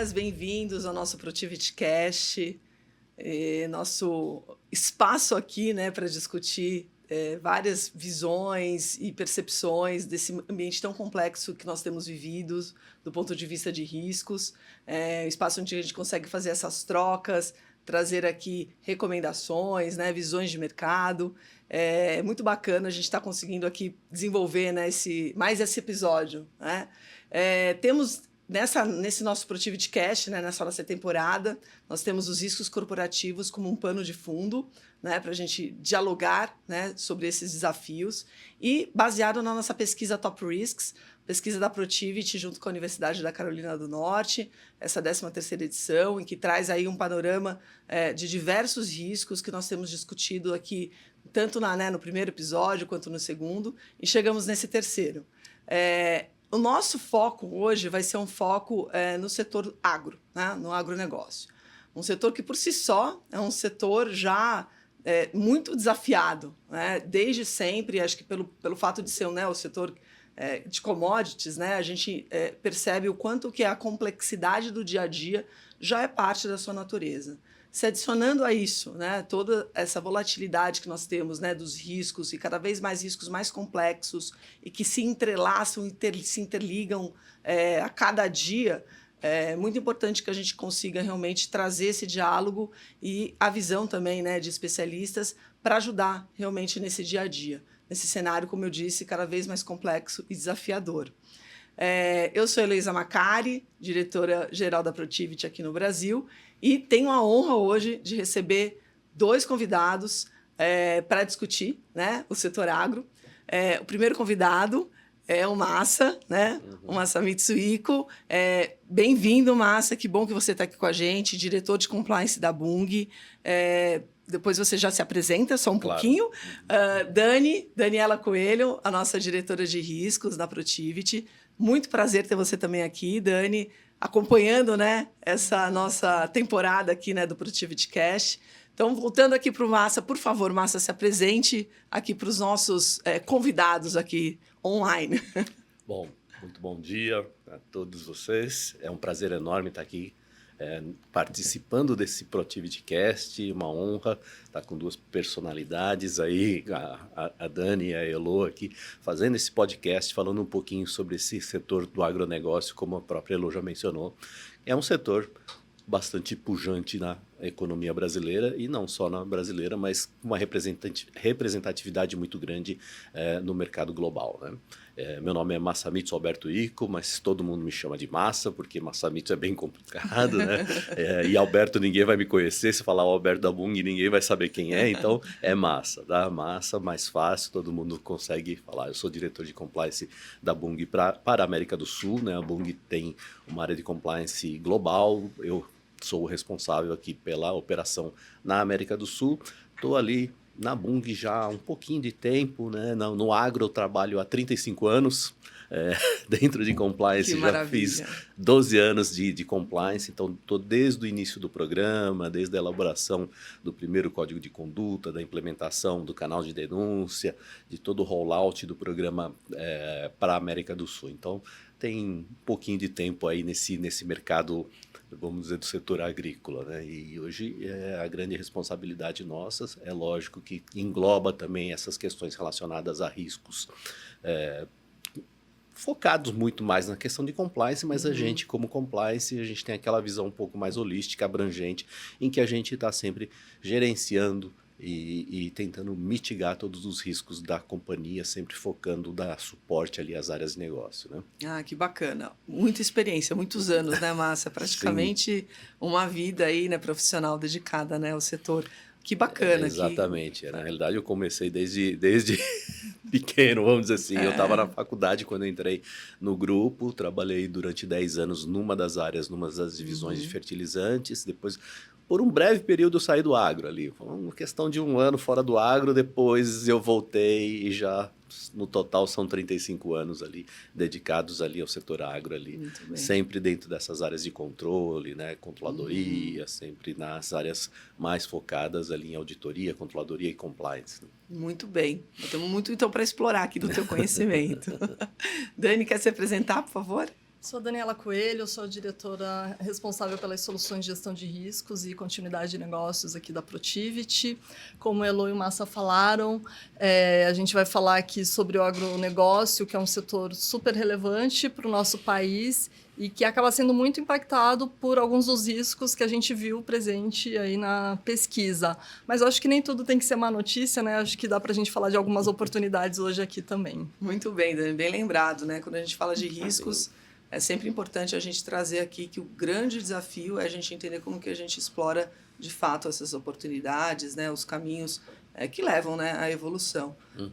dias, bem-vindos ao nosso Protivity Cast, nosso espaço aqui, né, para discutir várias visões e percepções desse ambiente tão complexo que nós temos vivido, do ponto de vista de riscos, um espaço onde a gente consegue fazer essas trocas, trazer aqui recomendações, né, visões de mercado. É muito bacana, a gente está conseguindo aqui desenvolver, né, mais esse episódio, né? Temos nesse nosso Protivity Cast, né, nessa nossa temporada, nós temos os riscos corporativos como um pano de fundo, né, para a gente dialogar, né, sobre esses desafios, e baseado na nossa pesquisa Top Risks, pesquisa da Protivity junto com a Universidade da Carolina do Norte, essa 13ª edição, em que traz aí um panorama de diversos riscos que nós temos discutido aqui, tanto no primeiro episódio quanto no segundo, e chegamos nesse terceiro. O nosso foco hoje vai ser um foco no setor agro, né, no agronegócio. Um setor que, por si só, é um setor já muito desafiado, né, desde sempre. Acho que pelo fato de ser o setor de commodities, né, a gente percebe o quanto que a complexidade do dia a dia já é parte da sua natureza. Se adicionando a isso, né, toda essa volatilidade que nós temos, né, dos riscos, e cada vez mais riscos mais complexos e que se entrelaçam, se interligam a cada dia, é muito importante que a gente consiga realmente trazer esse diálogo e a visão também, né, de especialistas para ajudar realmente nesse dia a dia, nesse cenário, como eu disse, cada vez mais complexo e desafiador. Eu sou Heloísa Macari, diretora-geral da Protivity aqui no Brasil, e tenho a honra hoje de receber 2 convidados para discutir, né, o setor agro. O primeiro convidado é o Massa, né, o Masamitsu Iko. Bem-vindo, Massa, que bom que você está aqui com a gente, diretor de compliance da Bunge. Depois você já se apresenta só um pouquinho. Daniela Coelho, a nossa diretora de riscos da Protivity. Muito prazer ter você também aqui, Dani, acompanhando, né, essa nossa temporada aqui, né, do Protivity Cast. Então, voltando aqui para o Massa, por favor, Massa, se apresente aqui para os nossos convidados aqui online. Bom, muito bom dia a todos vocês. É um prazer enorme estar aqui participando desse Protivity Cast. Uma honra estar com 2 personalidades aí, a Dani e a Elo aqui, fazendo esse podcast, falando um pouquinho sobre esse setor do agronegócio, como a própria Elo já mencionou. É um setor bastante pujante na economia brasileira, e não só na brasileira, mas com uma representatividade muito grande no mercado global, né? Meu nome é Masamitsu Alberto Iko, mas todo mundo me chama de Massa, porque Masamitsu é bem complicado, né? E Alberto ninguém vai me conhecer, se falar o Alberto da Bunge ninguém vai saber quem é, então é Massa, tá? Massa, mais fácil, todo mundo consegue falar. Eu sou diretor de compliance da Bunge para a América do Sul, né? A Bunge tem uma área de compliance global, eu sou o responsável aqui pela operação na América do Sul. Estou ali na Bunge já há um pouquinho de tempo, né? No agro eu trabalho há 35 anos, dentro de compliance. Que já maravilha. Fiz 12 anos de compliance, então estou desde o início do programa, desde a elaboração do primeiro código de conduta, da implementação do canal de denúncia, de todo o rollout do programa para a América do Sul. Então tem um pouquinho de tempo aí nesse mercado, vamos dizer, do setor agrícola, né? E hoje a grande responsabilidade nossa, é lógico que engloba também essas questões relacionadas a riscos, focados muito mais na questão de compliance, mas a gente, como compliance, a gente tem aquela visão um pouco mais holística, abrangente, em que a gente está sempre gerenciando e tentando mitigar todos os riscos da companhia, sempre focando dar suporte ali às áreas de negócio, né? Ah, que bacana. Muita experiência, muitos anos, né, Massa? Praticamente uma vida aí, né, profissional dedicada, né, ao setor. Que bacana. Exatamente. Na realidade, eu comecei desde pequeno, vamos dizer assim. Eu estava na faculdade quando eu entrei no grupo, trabalhei durante 10 anos numa das divisões de fertilizantes, depois... Por um breve período eu saí do agro ali, foi uma questão de 1 ano fora do agro, depois eu voltei e já no total são 35 anos ali dedicados ali ao setor agro ali, sempre dentro dessas áreas de controle, né, controladoria, sempre nas áreas mais focadas ali em auditoria, controladoria e compliance. Né? Muito bem, temos muito então para explorar aqui do teu conhecimento. Dani, quer se apresentar, por favor? Sou a Daniela Coelho, sou a diretora responsável pelas soluções de gestão de riscos e continuidade de negócios aqui da Protiviti. Como a Elo e o Massa falaram, a gente vai falar aqui sobre o agronegócio, que é um setor super relevante para o nosso país e que acaba sendo muito impactado por alguns dos riscos que a gente viu presente aí na pesquisa. Mas eu acho que nem tudo tem que ser má notícia, né? Acho que dá para a gente falar de algumas oportunidades hoje aqui também. Muito bem, Dani, bem lembrado, né? Quando a gente fala de riscos, é sempre importante a gente trazer aqui que o grande desafio é a gente entender como que a gente explora de fato essas oportunidades, né? Os caminhos que levam, né, à evolução. Uhum.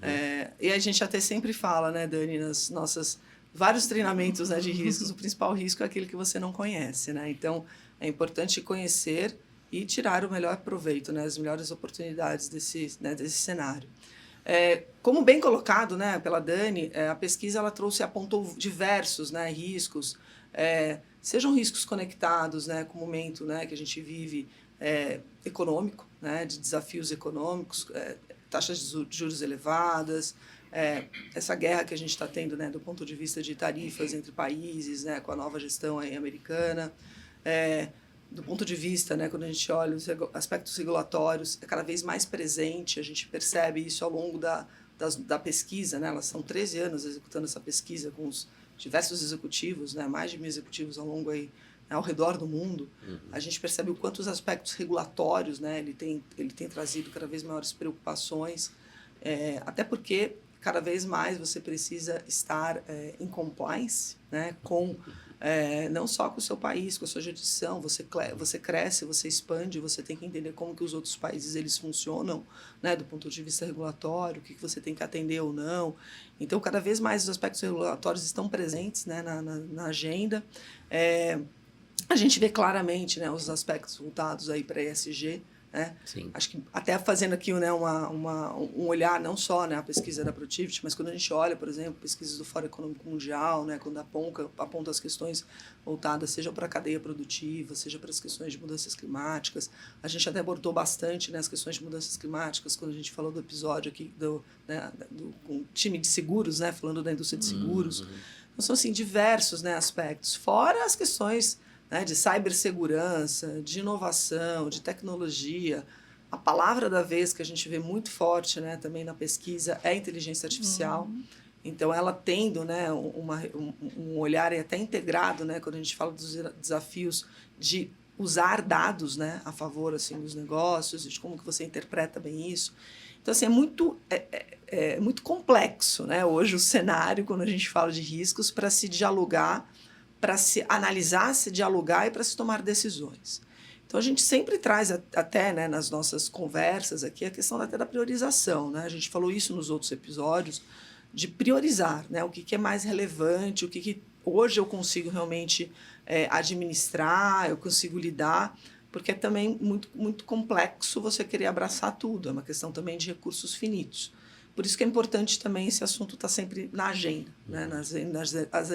E a gente até sempre fala, né, Dani, nas nossas vários treinamentos, né, de riscos, o principal risco é aquele que você não conhece, né? Então, é importante conhecer e tirar o melhor proveito, né, as melhores oportunidades desse cenário. Como bem colocado, né, pela Dani, a pesquisa ela apontou diversos, né, riscos, sejam riscos conectados, né, com o momento, né, que a gente vive econômico, né, de desafios econômicos, taxas de juros elevadas, essa guerra que a gente está tendo, né, do ponto de vista de tarifas entre países, né, com a nova gestão aí americana, do ponto de vista, né, quando a gente olha os aspectos regulatórios, é cada vez mais presente, a gente percebe isso ao longo da pesquisa, né, elas são 13 anos executando essa pesquisa com os diversos executivos, né, mais de 1.000 executivos ao longo aí, né, ao redor do mundo, a gente percebe o quanto os aspectos regulatórios, né, ele tem trazido cada vez maiores preocupações, até porque cada vez mais você precisa estar em compliance, né, com não só com o seu país, com a sua jurisdição, você cresce, você expande, você tem que entender como que os outros países eles funcionam, né, do ponto de vista regulatório, o que você tem que atender ou não. Então, cada vez mais os aspectos regulatórios estão presentes, né, na agenda. A gente vê claramente, né, os aspectos voltados aí para ESG, né? Sim. Acho que até fazendo aqui, né, um olhar não só, né, a pesquisa da Protiviti, mas quando a gente olha, por exemplo, pesquisas do Fórum Econômico Mundial, né, quando aponta as questões voltadas seja para a cadeia produtiva, seja para as questões de mudanças climáticas. A gente até abordou bastante, né, as questões de mudanças climáticas quando a gente falou do episódio aqui com o time de seguros, né, falando da indústria de seguros. Então, são assim, diversos, né, aspectos, fora as questões, né, de cibersegurança, de inovação, de tecnologia. A palavra da vez que a gente vê muito forte, né, também na pesquisa é a inteligência artificial. Então, ela tendo, né, um olhar até integrado, né, quando a gente fala dos desafios de usar dados, né, a favor assim, dos negócios, de como que você interpreta bem isso. Então, assim, é muito complexo, né, hoje o cenário, quando a gente fala de riscos, para se dialogar, para se analisar, se dialogar e para se tomar decisões. Então, a gente sempre traz até, né, nas nossas conversas aqui a questão até da priorização, né? A gente falou isso nos outros episódios, de priorizar, né? O que é mais relevante, o que hoje eu consigo realmente administrar, eu consigo lidar, porque é também muito, muito complexo você querer abraçar tudo, é uma questão também de recursos finitos. Por isso que é importante também esse assunto estar sempre na agenda, né? nas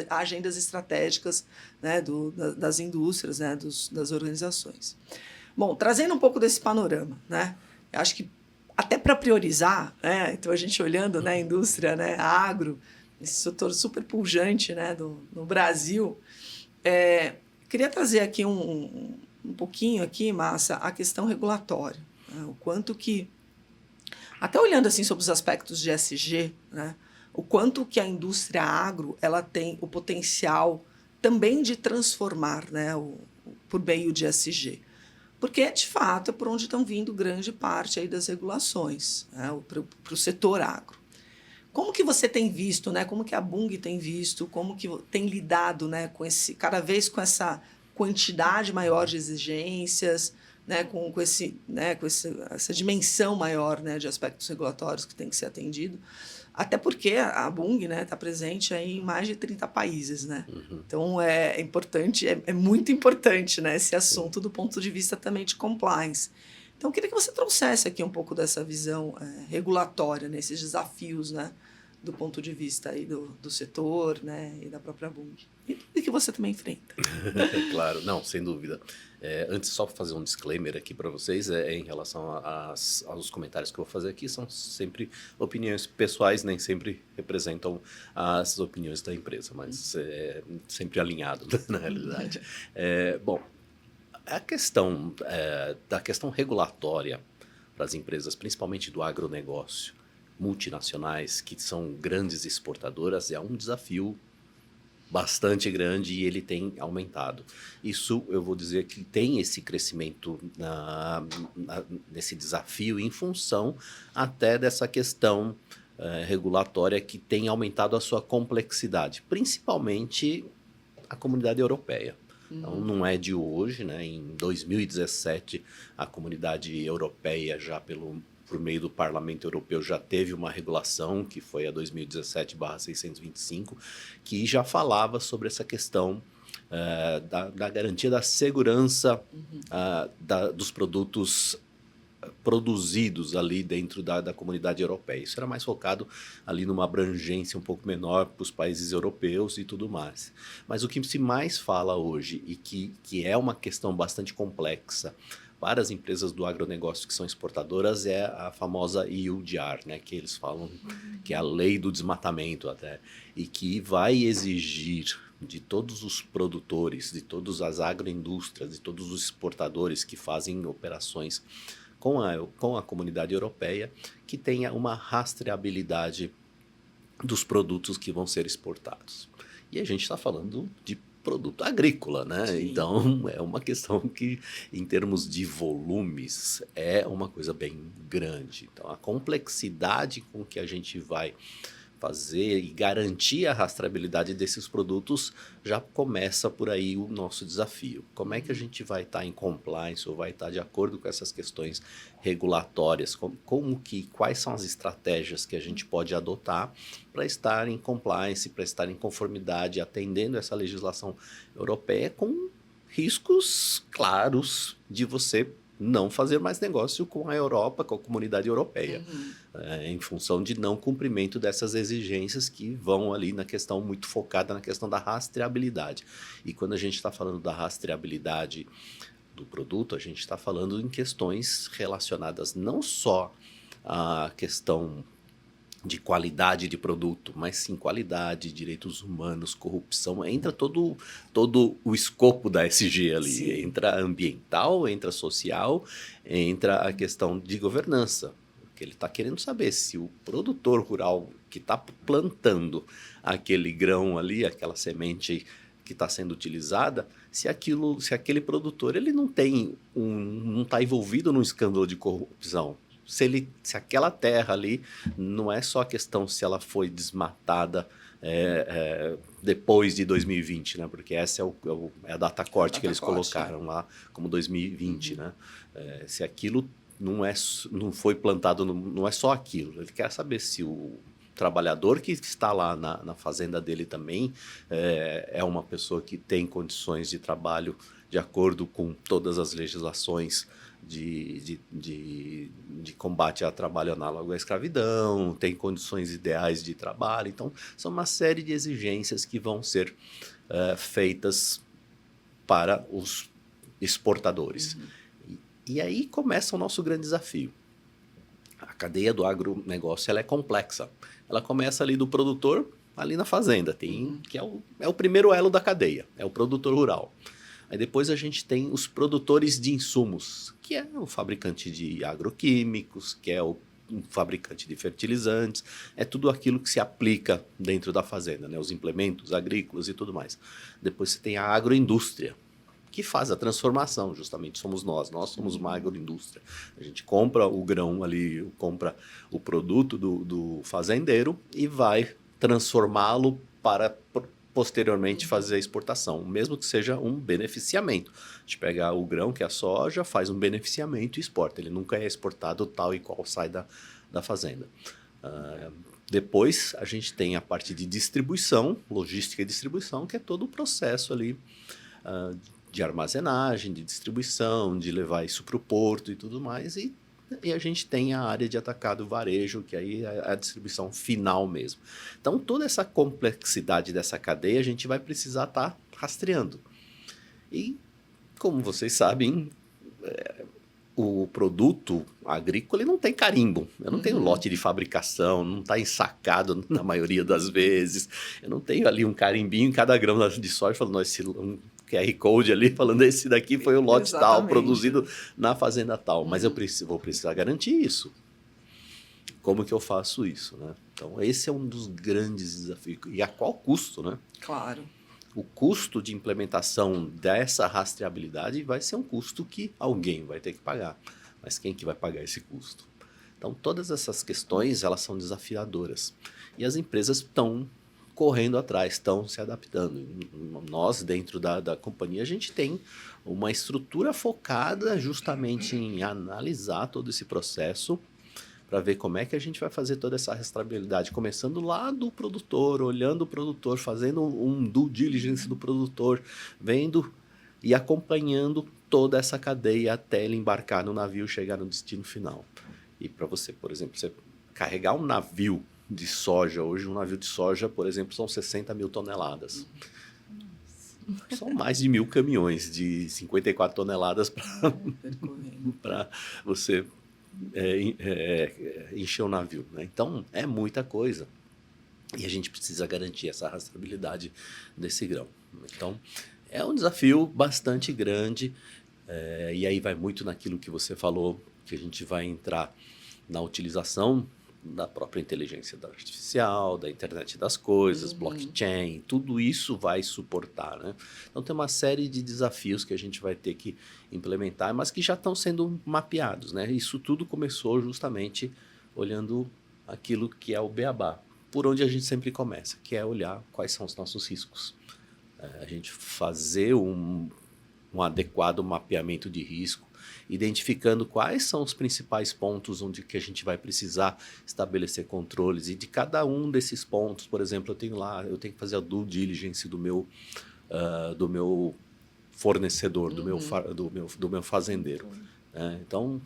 agendas estratégicas, né? Das indústrias, né? Das organizações. Bom, trazendo um pouco desse panorama, né? Eu acho que até para priorizar, né? Então a gente olhando, né, a indústria, né, a agro, esse setor super pujante, né, no Brasil, queria trazer aqui um pouquinho aqui, Massa, a questão regulatória, né? O quanto que até olhando assim sobre os aspectos de ESG, né, o quanto que a indústria agro ela tem o potencial também de transformar, né, por meio de ESG. Porque, de fato, é por onde estão vindo grande parte aí das regulações, né, para o setor agro. Como que você tem visto, né, como que a Bunge tem visto, como que tem lidado, né, cada vez com essa quantidade maior de exigências, né, com essa dimensão maior, né, de aspectos regulatórios que tem que ser atendido, até porque a Bunge está presente aí em mais de 30 países. Né? Então, é importante, é muito importante, né, esse assunto do ponto de vista também de compliance. Então, eu queria que você trouxesse aqui um pouco dessa visão regulatória, né, esses desafios, né, do ponto de vista aí do setor, né, e da própria Bung. E que você também enfrenta. Claro, não, sem dúvida. Antes, só fazer um disclaimer aqui para vocês, em relação aos comentários que eu vou fazer aqui, são sempre opiniões pessoais, nem sempre representam as opiniões da empresa, mas sempre alinhado, na realidade. Bom, a questão da questão regulatória para as empresas, principalmente do agronegócio, multinacionais, que são grandes exportadoras, é um desafio bastante grande e ele tem aumentado. Isso eu vou dizer que tem esse crescimento nesse desafio em função até dessa questão regulatória que tem aumentado a sua complexidade, principalmente a comunidade europeia. Então, não é de hoje, né? Em 2017, a comunidade europeia, já por meio do Parlamento Europeu, já teve uma regulação, que foi a 2017/625, que já falava sobre essa questão da garantia da segurança dos produtos produzidos ali dentro da comunidade europeia. Isso era mais focado ali numa abrangência um pouco menor para os países europeus e tudo mais. Mas o que se mais fala hoje e que é uma questão bastante complexa para as empresas do agronegócio que são exportadoras é a famosa EUDR, né, que eles falam que é a lei do desmatamento até, e que vai exigir de todos os produtores, de todas as agroindústrias, de todos os exportadores que fazem operações com a comunidade europeia, que tenha uma rastreabilidade dos produtos que vão ser exportados. E a gente está falando de produto agrícola, né? Sim. Então, é uma questão que, em termos de volumes, é uma coisa bem grande. Então, a complexidade com que a gente vai fazer e garantir a rastreabilidade desses produtos já começa por aí o nosso desafio. Como é que a gente vai estar em compliance ou vai estar de acordo com essas questões regulatórias? Quais são as estratégias que a gente pode adotar para estar em compliance, para estar em conformidade, atendendo essa legislação europeia com riscos claros de você não fazer mais negócio com a Europa, com a comunidade europeia, em função de não cumprimento dessas exigências que vão ali na questão muito focada na questão da rastreabilidade. E quando a gente está falando da rastreabilidade do produto, a gente está falando em questões relacionadas não só à questão de qualidade de produto, mas sim qualidade, direitos humanos, corrupção, entra todo o escopo da ESG ali. Sim. Entra ambiental, entra social, entra a questão de governança. Porque ele está querendo saber se o produtor rural que está plantando aquele grão ali, aquela semente que está sendo utilizada, se aquele produtor ele não está envolvido num escândalo de corrupção. Se aquela terra ali, não é só a questão se ela foi desmatada depois de 2020, né? Porque essa é a data corte que eles colocaram lá como 2020, né? Se aquilo não foi plantado, não é só aquilo. Ele quer saber se o trabalhador que está lá na fazenda dele também é uma pessoa que tem condições de trabalho de acordo com todas as legislações de combate a trabalho análogo à escravidão, tem condições ideais de trabalho. Então, são uma série de exigências que vão ser feitas para os exportadores. E aí começa o nosso grande desafio. A cadeia do agronegócio ela é complexa. Ela começa ali do produtor, ali na fazenda, que é o primeiro elo da cadeia, é o produtor rural. Aí depois a gente tem os produtores de insumos, que é o fabricante de agroquímicos, que é o fabricante de fertilizantes, é tudo aquilo que se aplica dentro da fazenda, né? Os implementos agrícolas e tudo mais. Depois você tem a agroindústria, que faz a transformação, justamente somos nós somos uma agroindústria. A gente compra o grão ali, compra o produto do fazendeiro e vai transformá-lo para posteriormente fazer a exportação, mesmo que seja um beneficiamento. A gente pega o grão, que é a soja, faz um beneficiamento e exporta. Ele nunca é exportado tal e qual sai da fazenda. Depois a gente tem a parte de distribuição, logística e distribuição, que é todo o processo ali de armazenagem, de distribuição, de levar isso para o porto e tudo mais. E e a gente tem a área de atacado varejo, que aí é a distribuição final mesmo. Então, toda essa complexidade dessa cadeia, a gente vai precisar estar rastreando. E, como vocês sabem, o produto agrícola ele não tem carimbo. Eu não tenho lote de fabricação, não está ensacado na maioria das vezes. Eu não tenho ali um carimbinho em cada grão de soja falando, um QR Code ali falando esse daqui foi o lote tal, produzido na fazenda tal. Mas eu vou precisar garantir isso. Como que eu faço isso, né? Então, esse é um dos grandes desafios. E a qual custo, né? Claro. O custo de implementação dessa rastreabilidade vai ser um custo que alguém vai ter que pagar. Mas quem que vai pagar esse custo? Então, todas essas questões, elas são desafiadoras. E as empresas estão correndo atrás, estão se adaptando. Nós, dentro da companhia, a gente tem uma estrutura focada justamente em analisar todo esse processo para ver como é que a gente vai fazer toda essa rastreabilidade, começando lá do produtor, olhando o produtor, fazendo um due diligence do produtor, vendo e acompanhando toda essa cadeia até ele embarcar no navio e chegar no destino final. E para você, por exemplo, você carregar um navio de soja, hoje um navio de soja, por exemplo, são 60 mil toneladas. São mais de 1.000 caminhões de 54 toneladas para você encher o navio, né? Então, é muita coisa. E a gente precisa garantir essa rastreabilidade desse grão. Então, é um desafio bastante grande. E aí vai muito naquilo que você falou, que a gente vai entrar na utilização da própria inteligência artificial, da internet das coisas, blockchain, tudo isso vai suportar, né? Então tem uma série de desafios que a gente vai ter que implementar, mas que já estão sendo mapeados, né? Isso tudo começou justamente olhando aquilo que é o beabá, por onde a gente sempre começa, que é olhar quais são os nossos riscos. A gente fazer um adequado mapeamento de risco, identificando quais são os principais pontos onde que a gente vai precisar estabelecer controles. E de cada um desses pontos, por exemplo, eu tenho que fazer a due diligence do meu fornecedor, do meu fazendeiro. Então,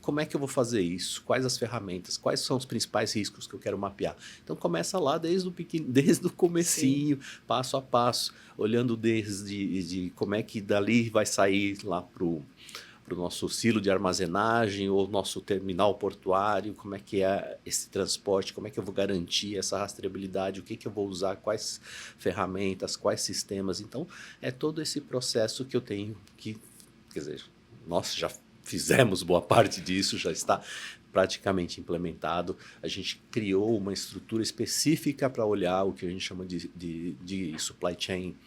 como é que eu vou fazer isso? Quais as ferramentas? Quais são os principais riscos que eu quero mapear? Então, começa lá desde o comecinho, passo a passo, olhando desde como é que dali vai sair lá para o nosso silo de armazenagem ou nosso terminal portuário, como é que é esse transporte, como é que eu vou garantir essa rastreabilidade, o que eu vou usar, quais ferramentas, quais sistemas. Então, é todo esse processo que eu tenho que, quer dizer, nós já fizemos boa parte disso, já está praticamente implementado. A gente criou uma estrutura específica para olhar o que a gente chama de supply chain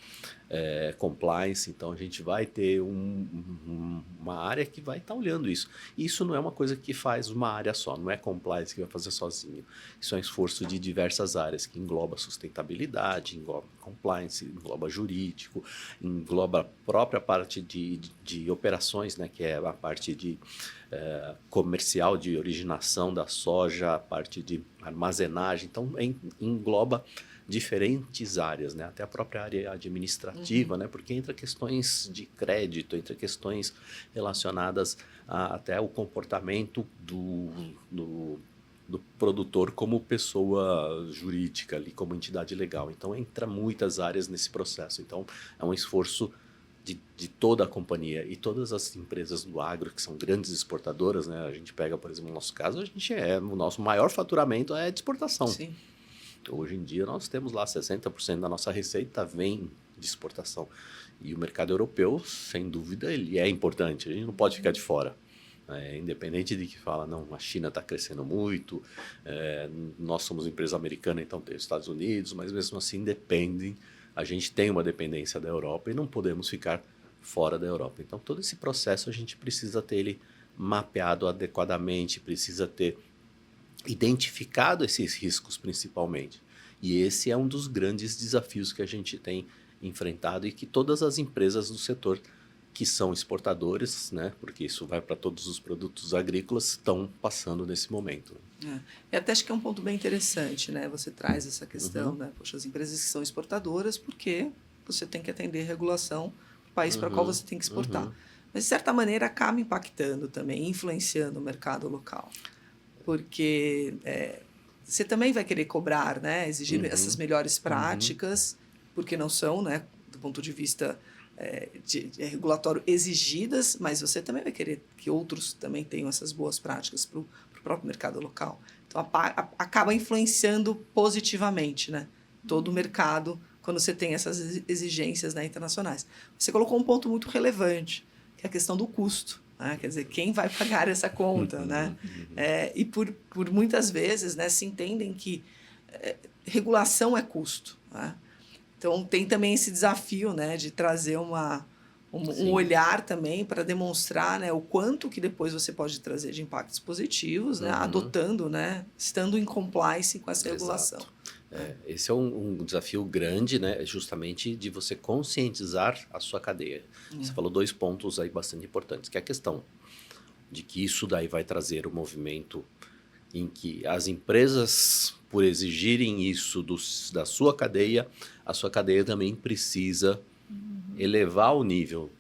compliance. Então, a gente vai ter uma área que vai estar olhando isso. Isso não é uma coisa que faz uma área só, não é compliance que vai fazer sozinho. Isso é um esforço de diversas áreas, que engloba sustentabilidade, engloba compliance, engloba jurídico, engloba a própria parte de operações, né, que é a parte de comercial, de originação da soja, a parte de armazenagem. Então, engloba diferentes áreas, né? Até a própria área administrativa, né? Porque entra questões de crédito, entra questões relacionadas até o comportamento do produtor como pessoa jurídica, ali, como entidade legal. Então, entra muitas áreas nesse processo. Então, é um esforço de toda a companhia e todas as empresas do agro que são grandes exportadoras, né? A gente pega, por exemplo, no nosso caso, o nosso maior faturamento é de exportação. Sim. Hoje em dia nós temos lá 60% da nossa receita vem de exportação. E o mercado europeu, sem dúvida, ele é importante. A gente não pode ficar de fora. Independente de que fala, não, a China está crescendo muito, nós somos empresa americana, então tem os Estados Unidos, mas mesmo assim dependem. A gente tem uma dependência da Europa e não podemos ficar fora da Europa. Então todo esse processo a gente precisa ter ele mapeado adequadamente, precisa ter identificado esses riscos principalmente. E esse é um dos grandes desafios que a gente tem enfrentado e que todas as empresas do setor que são exportadores, né, porque isso vai para todos os produtos agrícolas, estão passando nesse momento. E até acho que é um ponto bem interessante, né? Você traz essa questão, né? Poxa, as empresas que são exportadoras, porque você tem que atender regulação do país para qual você tem que exportar. mas de certa maneira acaba impactando também, influenciando o mercado local. Porque você também vai querer cobrar, né? Exigir essas melhores práticas, porque não são, né, do ponto de vista de regulatório exigidas, mas você também vai querer que outros também tenham essas boas práticas para o próprio mercado local. Então, acaba influenciando positivamente, né, todo o mercado quando você tem essas exigências, né, internacionais. Você colocou um ponto muito relevante, que é a questão do custo. Né? Quer dizer, quem vai pagar essa conta? Né? E por muitas vezes, né, se entendem que regulação é custo. Né? Então, tem também esse desafio, né, de trazer um olhar também para demonstrar, né, o quanto que depois você pode trazer de impactos positivos, né, adotando, né, estando em compliance com essa regulação. Esse é um desafio grande, né, justamente de você conscientizar a sua cadeia. Você falou 2 pontos aí bastante importantes, que é a questão de que isso daí vai trazer um movimento em que as empresas, por exigirem isso da sua cadeia, a sua cadeia também precisa elevar o nível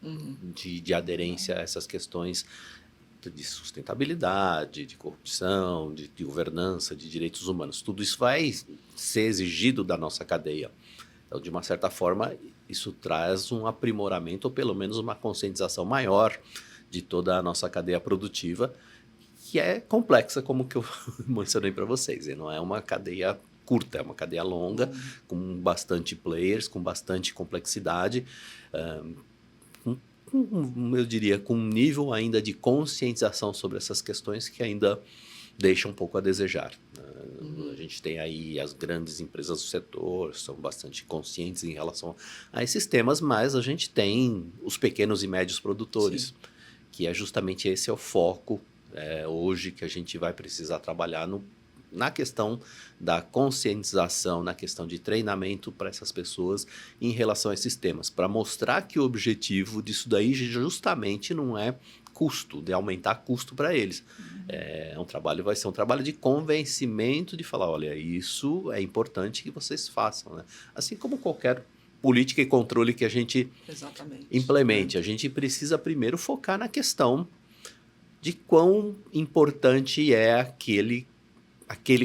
de aderência a essas questões de sustentabilidade, de corrupção, de governança, de direitos humanos. Tudo isso vai ser exigido da nossa cadeia. Então, de uma certa forma, isso traz um aprimoramento ou pelo menos uma conscientização maior de toda a nossa cadeia produtiva, que é complexa, como que eu mencionei para vocês. E não é uma cadeia curta, é uma cadeia longa, com bastante players, com bastante complexidade, eu diria, com um nível ainda de conscientização sobre essas questões que ainda deixa um pouco a desejar. A gente tem aí as grandes empresas do setor, são bastante conscientes em relação a esses temas, mas a gente tem os pequenos e médios produtores, que é justamente esse é o foco hoje que a gente vai precisar trabalhar na questão da conscientização, na questão de treinamento para essas pessoas em relação a esses temas, para mostrar que o objetivo disso daí justamente não é custo, de aumentar custo para eles. Vai ser um trabalho de convencimento, de falar, olha, isso é importante que vocês façam, né? Assim como qualquer política e controle que a gente implemente. A gente precisa primeiro focar na questão de quão importante é aquele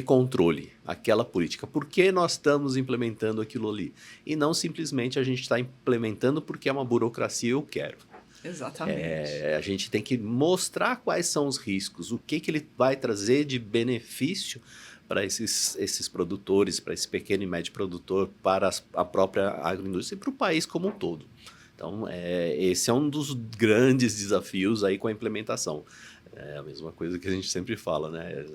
controle, aquela política. Por que nós estamos implementando aquilo ali? E não simplesmente a gente está implementando porque é uma burocracia e eu quero. Exatamente. A gente tem que mostrar quais são os riscos, o que ele vai trazer de benefício para esses produtores, para esse pequeno e médio produtor, para a própria agroindústria e para o país como um todo. Então, esse é um dos grandes desafios aí com a implementação. É a mesma coisa que a gente sempre fala, né?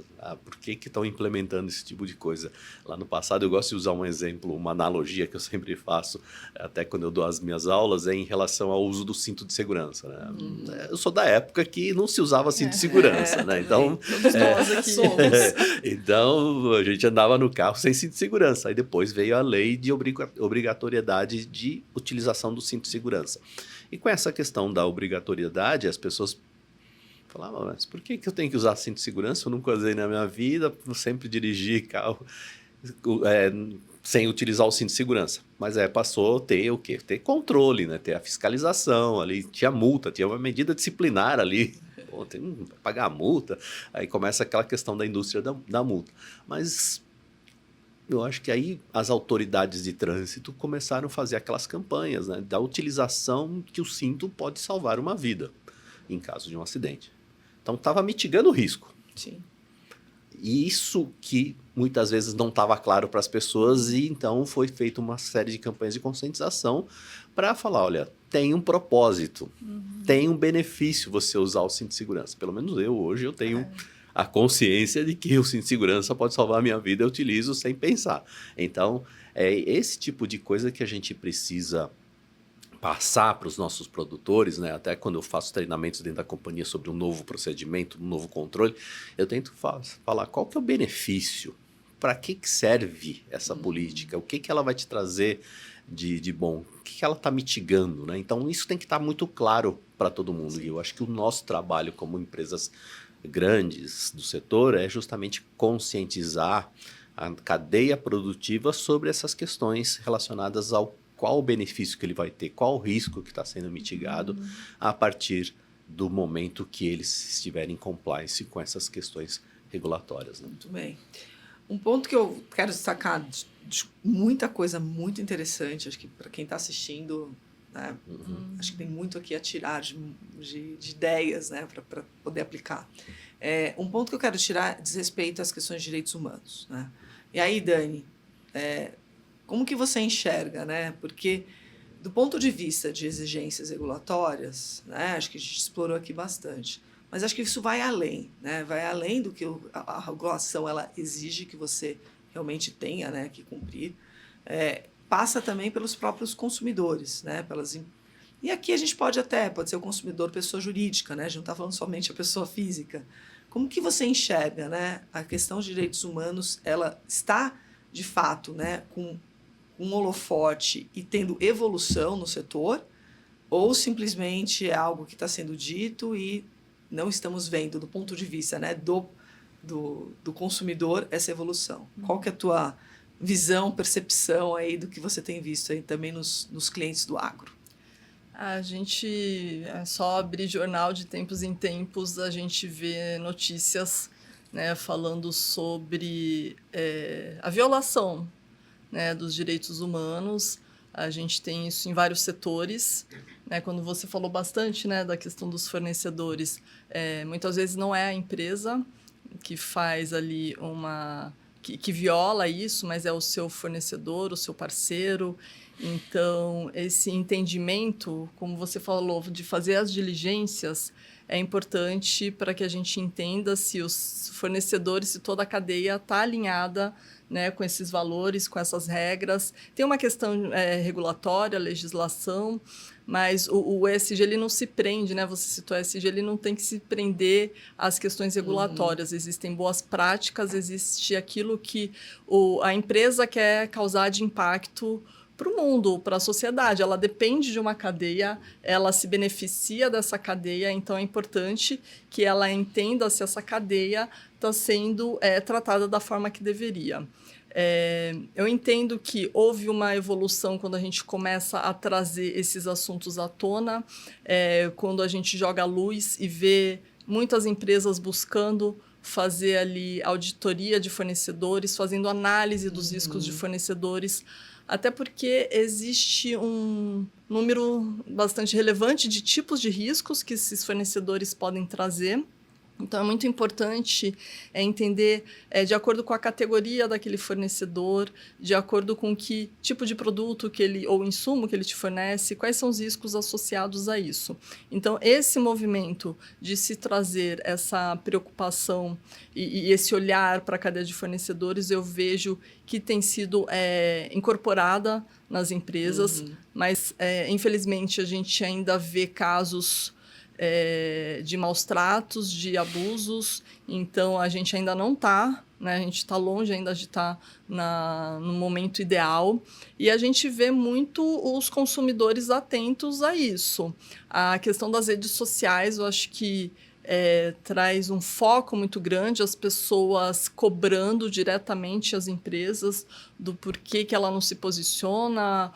Por que estão implementando esse tipo de coisa? Lá no passado, eu gosto de usar um exemplo, uma analogia que eu sempre faço, até quando eu dou as minhas aulas, em relação ao uso do cinto de segurança. Né? Eu sou da época que não se usava cinto de segurança, né? Então, todos nós aqui somos. Então, a gente andava no carro sem cinto de segurança. Aí depois veio a lei de obrigatoriedade de utilização do cinto de segurança. E com essa questão da obrigatoriedade, as pessoas falava, mas por que eu tenho que usar cinto de segurança? Eu nunca usei na minha vida, eu sempre dirigi carro sem utilizar o cinto de segurança. Mas passou a ter o quê? Ter controle, né? Ter a fiscalização ali, tinha multa, tinha uma medida disciplinar ali. Tem que pagar a multa. Aí começa aquela questão da indústria da multa. Mas eu acho que aí as autoridades de trânsito começaram a fazer aquelas campanhas, né? Da utilização que o cinto pode salvar uma vida em caso de um acidente. Então, estava mitigando o risco. Sim. E isso que muitas vezes não estava claro para as pessoas, e então foi feita uma série de campanhas de conscientização para falar, olha, tem um propósito, tem um benefício você usar o cinto de segurança. Pelo menos hoje eu tenho a consciência de que o cinto de segurança pode salvar a minha vida, eu utilizo sem pensar. Então, é esse tipo de coisa que a gente precisa passar para os nossos produtores, né? Até quando eu faço treinamentos dentro da companhia sobre um novo procedimento, um novo controle, eu tento falar qual que é o benefício, para que serve essa política, o que ela vai te trazer de bom, o que ela está mitigando, né? Então, isso tem que estar muito claro para todo mundo. E eu acho que o nosso trabalho como empresas grandes do setor é justamente conscientizar a cadeia produtiva sobre essas questões relacionadas ao qual o benefício que ele vai ter, qual o risco que está sendo mitigado a partir do momento que eles estiverem em compliance com essas questões regulatórias. Né? Muito bem. Um ponto que eu quero destacar de muita coisa muito interessante, acho que para quem está assistindo, né, acho que tem muito aqui a tirar de ideias, né, para poder aplicar. Um ponto que eu quero tirar diz respeito às questões de direitos humanos. Né? E aí, Dani, como que você enxerga? Né? Porque, do ponto de vista de exigências regulatórias, né, acho que a gente explorou aqui bastante, mas acho que isso vai além, né? Vai além do que a regulação ela exige que você realmente tenha, né, que cumprir. Passa também pelos próprios consumidores, né? E aqui a gente pode ser o consumidor pessoa jurídica, né? A gente não está falando somente a pessoa física. Como que você enxerga, né? A questão de direitos humanos, ela está, de fato, né, com um holofote e tendo evolução no setor, ou simplesmente é algo que está sendo dito e não estamos vendo, do ponto de vista, né, do consumidor, essa evolução? Qual que é a tua visão, percepção aí do que você tem visto aí também nos clientes do agro? A gente é só abrir jornal de tempos em tempos, a gente vê notícias, né, falando sobre a violação, né, dos direitos humanos. A gente tem isso em vários setores. Né, quando você falou bastante, né, da questão dos fornecedores, muitas vezes não é a empresa que faz ali que viola isso, mas é o seu fornecedor, o seu parceiro. Então, esse entendimento, como você falou, de fazer as diligências, é importante para que a gente entenda se os fornecedores, se toda a cadeia está alinhada, né, com esses valores, com essas regras. Tem uma questão regulatória, legislação, mas o ESG ele não se prende, né? Você citou o ESG, ele não tem que se prender às questões regulatórias. Existem boas práticas, existe aquilo que a empresa quer causar de impacto para o mundo, para a sociedade. Ela depende de uma cadeia, ela se beneficia dessa cadeia, então é importante que ela entenda se essa cadeia está sendo tratada da forma que deveria. Eu entendo que houve uma evolução quando a gente começa a trazer esses assuntos à tona, quando a gente joga a luz e vê muitas empresas buscando fazer ali auditoria de fornecedores, fazendo análise dos riscos de fornecedores, até porque existe um número bastante relevante de tipos de riscos que esses fornecedores podem trazer. Então, é muito importante entender, de acordo com a categoria daquele fornecedor, de acordo com que tipo de produto ou insumo que ele te fornece, quais são os riscos associados a isso. Então, esse movimento de se trazer essa preocupação e esse olhar para a cadeia de fornecedores, eu vejo que tem sido incorporada nas empresas, mas, infelizmente, a gente ainda vê casos de maus tratos, de abusos, então a gente ainda não está, né? A gente está longe ainda de estar no momento ideal, e a gente vê muito os consumidores atentos a isso. A questão das redes sociais, eu acho que traz um foco muito grande, as pessoas cobrando diretamente as empresas do porquê que ela não se posiciona,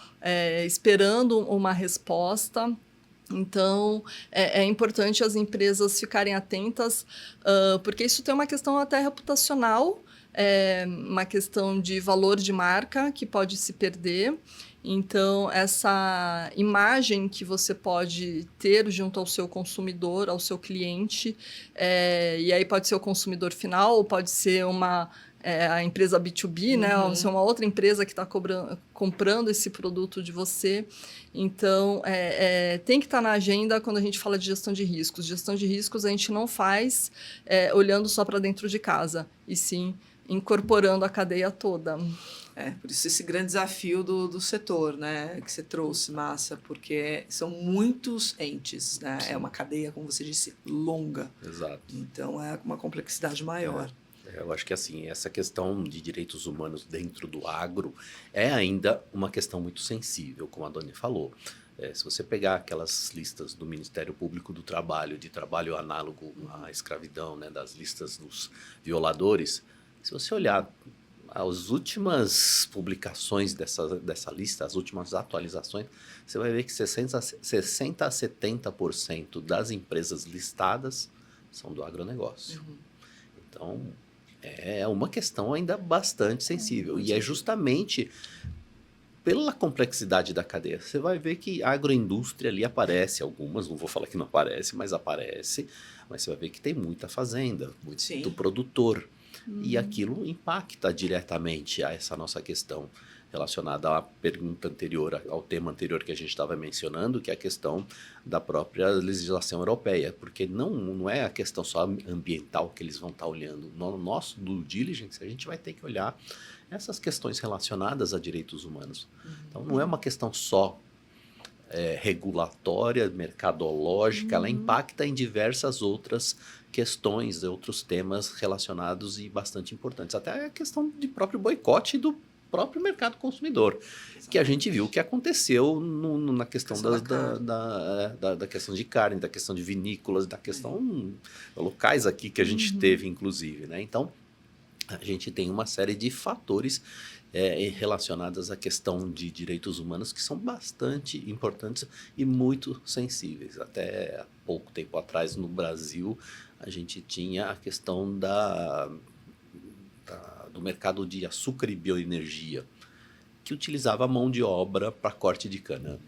esperando uma resposta. Então, é importante as empresas ficarem atentas, porque isso tem uma questão até reputacional, uma questão de valor de marca que pode se perder. Então, essa imagem que você pode ter junto ao seu consumidor, ao seu cliente, e aí pode ser o consumidor final, ou pode ser a empresa B2B, né? Ou ser uma outra empresa que está comprando esse produto de você. Então, tem que estar na agenda quando a gente fala de gestão de riscos. Gestão de riscos a gente não faz olhando só para dentro de casa, e sim incorporando a cadeia toda. Por isso esse grande desafio do setor, né, que você trouxe, Massa, porque são muitos entes, né? É uma cadeia, como você disse, longa. Exato. Então, é uma complexidade maior. Eu acho que assim, essa questão de direitos humanos dentro do agro é ainda uma questão muito sensível, como a Dani falou. Se você pegar aquelas listas do Ministério Público do Trabalho, de trabalho análogo à escravidão, né, das listas dos violadores, se você olhar As últimas publicações dessa lista, as últimas atualizações, você vai ver que 60 a 70% das empresas listadas são do agronegócio. Então, é uma questão ainda bastante sensível. E é justamente pela complexidade da cadeia. Você vai ver que a agroindústria ali aparece, algumas, não vou falar que não aparece, mas aparece. Mas você vai ver que tem muita fazenda, muito produtor. E aquilo impacta diretamente a essa nossa questão relacionada à pergunta anterior, ao tema anterior que a gente estava mencionando, que é a questão da própria legislação europeia, porque não é a questão só ambiental que eles vão estar olhando. No nosso due diligence, a gente vai ter que olhar essas questões relacionadas a direitos humanos. Então, não é uma questão só regulatória, mercadológica, ela impacta em diversas outras questões, outros temas relacionados e bastante importantes. Até a questão de próprio boicote do próprio mercado consumidor, que a gente viu que aconteceu na questão da questão de carne, da questão de vinícolas, da questão locais aqui que a gente teve, inclusive, né? Então, a gente tem uma série de fatores relacionados à questão de direitos humanos que são bastante importantes e muito sensíveis. Até há pouco tempo atrás, no Brasil, a gente tinha a questão do mercado de açúcar e bioenergia, que utilizava a mão de obra para corte de cana.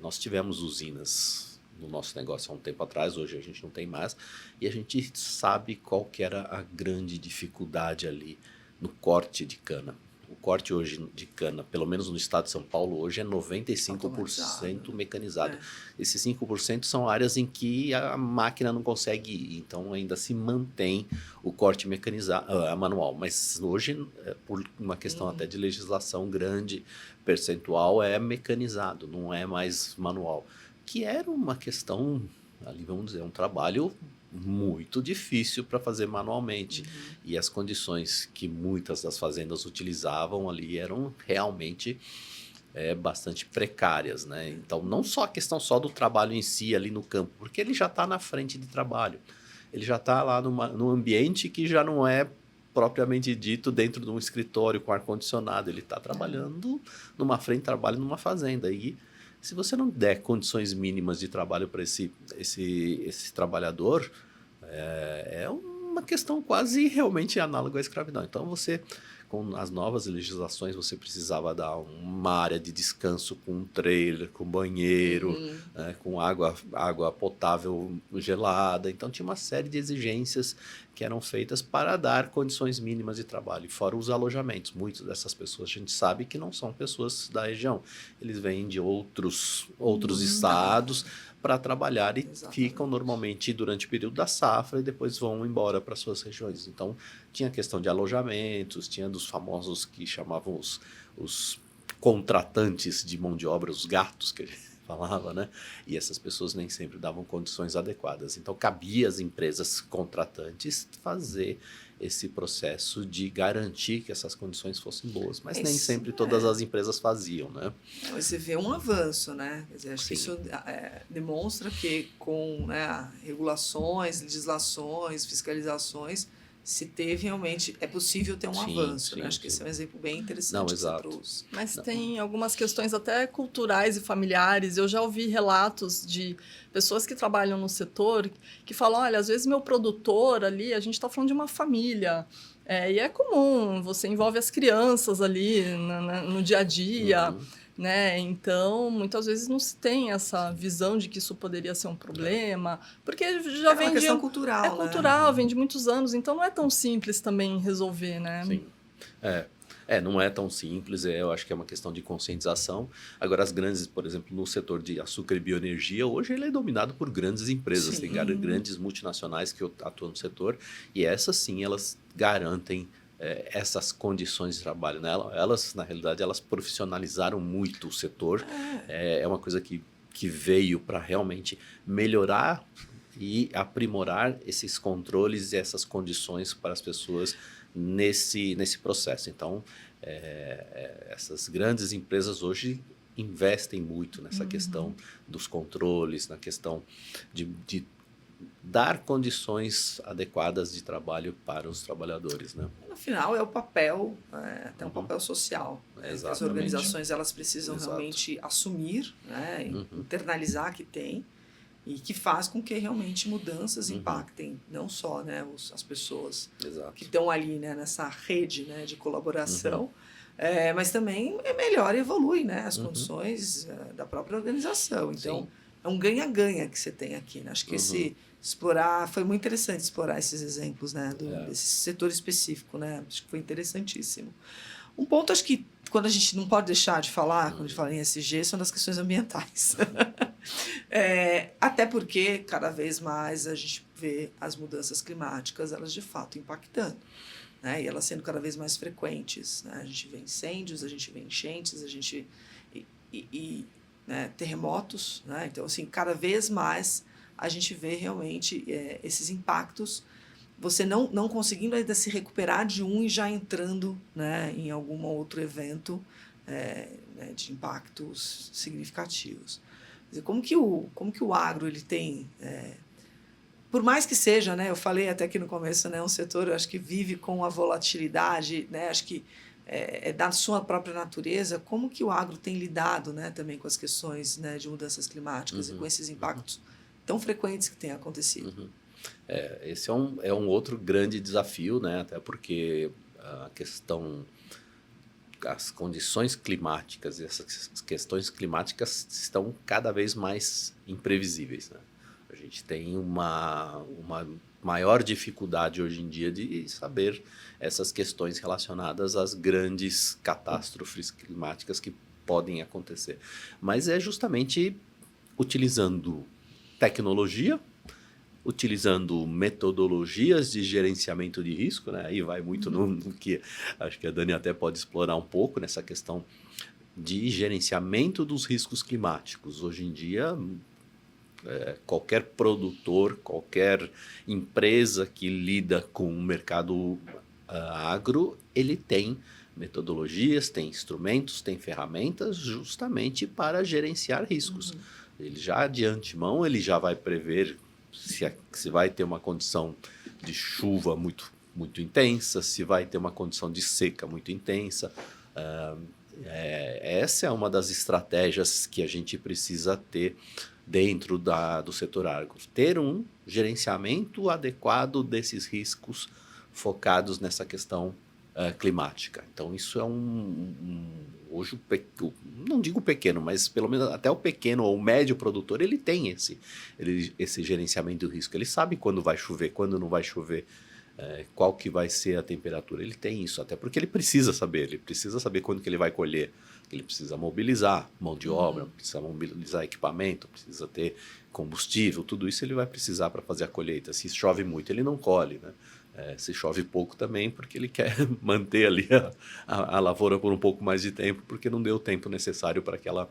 Nós tivemos usinas no nosso negócio há um tempo atrás, hoje a gente não tem mais, e a gente sabe qual que era a grande dificuldade ali no corte de cana. O corte hoje de cana, pelo menos no estado de São Paulo, hoje é 95% mecanizado. Esses 5% são áreas em que a máquina não consegue ir, então ainda se mantém o corte mecanizado, manual. Mas hoje, por uma questão até de legislação grande, percentual é mecanizado, não é mais manual. Que era uma questão, ali vamos dizer, um trabalho muito difícil para fazer manualmente. E as condições que muitas das fazendas utilizavam ali eram realmente bastante precárias, né? Então, não só a questão só do trabalho em si ali no campo, porque ele já está na frente de trabalho. Ele já está lá num ambiente que já não é propriamente dito dentro de um escritório com ar-condicionado. Ele está trabalhando numa frente de trabalho numa fazenda. E se você não der condições mínimas de trabalho para esse trabalhador, é uma questão quase realmente análoga à escravidão. Então, você, com as novas legislações, você precisava dar uma área de descanso com um trailer, com banheiro, com água potável gelada. Então, tinha uma série de exigências que eram feitas para dar condições mínimas de trabalho, fora os alojamentos. Muitas dessas pessoas a gente sabe que não são pessoas da região. Eles vêm de outros estados para trabalhar e ficam normalmente durante o período da safra e depois vão embora para suas regiões. Então, tinha a questão de alojamentos, tinha dos famosos que chamavam os contratantes de mão de obra, os gatos que a gente falava, né? E essas pessoas nem sempre davam condições adequadas. Então, cabia às empresas contratantes fazer esse processo de garantir que essas condições fossem boas. Mas nem sempre todas as empresas faziam, né? Você vê um avanço, né? Quer dizer, acho que isso demonstra que com regulações, legislações, fiscalizações, se teve realmente, é possível ter um avanço, né? Acho que esse é um exemplo bem interessante que você trouxe. Mas tem algumas questões até culturais e familiares. Eu já ouvi relatos de pessoas que trabalham no setor que falam, olha, às vezes meu produtor ali, a gente está falando de uma família, e é comum, você envolve as crianças ali no dia a dia, né? Então, muitas vezes não se tem essa visão de que isso poderia ser um problema, porque já vem uma questão cultural, é cultural, vem de muitos anos, então não é tão simples também resolver, né? Sim. Não é tão simples, eu acho que é uma questão de conscientização. Agora, as grandes, por exemplo, no setor de açúcar e bioenergia, hoje ele é dominado por grandes empresas, tem grandes multinacionais que atuam no setor, e essas sim, elas garantem essas condições de trabalho, né? Elas, na realidade, elas profissionalizaram muito o setor. É uma coisa que veio para realmente melhorar e aprimorar esses controles e essas condições para as pessoas nesse processo. Então, essas grandes empresas hoje investem muito nessa questão dos controles, na questão de dar condições adequadas de trabalho para os trabalhadores, né? No final é o papel, até um papel social, né, que as Exatamente. organizações elas precisam Exato. realmente assumir, né, Uhum. internalizar que tem e que faz com que realmente mudanças impactem não só, né, as pessoas Exato. que estão ali, né, nessa rede, né, de colaboração, mas também melhora e evolui, né, as condições da própria organização. Então, Sim. é um ganha-ganha que você tem aqui, né? Acho que foi muito interessante explorar esses exemplos, né, desse setor específico, né? Acho que foi interessantíssimo. Um ponto, acho que quando a gente não pode deixar de falar, quando a gente fala em ESG, são das questões ambientais. Até porque cada vez mais a gente vê as mudanças climáticas, elas de fato impactando, né? E elas sendo cada vez mais frequentes, né? A gente vê incêndios, a gente vê enchentes, a gente né, terremotos, né? Então assim, cada vez mais a gente vê realmente esses impactos, você não conseguindo ainda se recuperar de um e já entrando, né, em algum outro evento né, de impactos significativos. Quer dizer, como que o agro ele tem, por mais que seja, né, eu falei até aqui no começo, né, um setor, eu acho que vive com a volatilidade, né, acho que da sua própria natureza, como que o agro tem lidado, né, também com as questões, né, de mudanças climáticas e com esses impactos tão frequentes que têm acontecido. Esse é um outro grande desafio, né? Até porque as condições climáticas e essas questões climáticas estão cada vez mais imprevisíveis, né? A gente tem uma maior dificuldade hoje em dia de saber essas questões relacionadas às grandes catástrofes climáticas que podem acontecer. Mas é justamente utilizando tecnologia, utilizando metodologias de gerenciamento de risco, né? Aí vai muito no que acho que a Dani até pode explorar um pouco nessa questão de gerenciamento dos riscos climáticos. Hoje em dia, qualquer produtor, qualquer empresa que lida com o mercado agro, ele tem metodologias, tem instrumentos, tem ferramentas justamente para gerenciar riscos. Ele já de antemão, ele já vai prever se vai ter uma condição de chuva muito intensa, se vai ter uma condição de seca muito intensa. Essa é uma das estratégias que a gente precisa ter dentro do setor agro. Ter um gerenciamento adequado desses riscos focados nessa questão climática. Então, isso é hoje, não digo pequeno, mas pelo menos até o pequeno ou o médio produtor, ele tem esse gerenciamento do risco. Ele sabe quando vai chover, quando não vai chover, qual que vai ser a temperatura. Ele tem isso, até porque ele precisa saber quando que ele vai colher. Ele precisa mobilizar mão de obra, precisa mobilizar equipamento, precisa ter combustível, tudo isso ele vai precisar para fazer a colheita. Se chove muito, ele não colhe, né? Se chove pouco também, porque ele quer manter ali a lavoura por um pouco mais de tempo, porque não deu o tempo necessário para que ela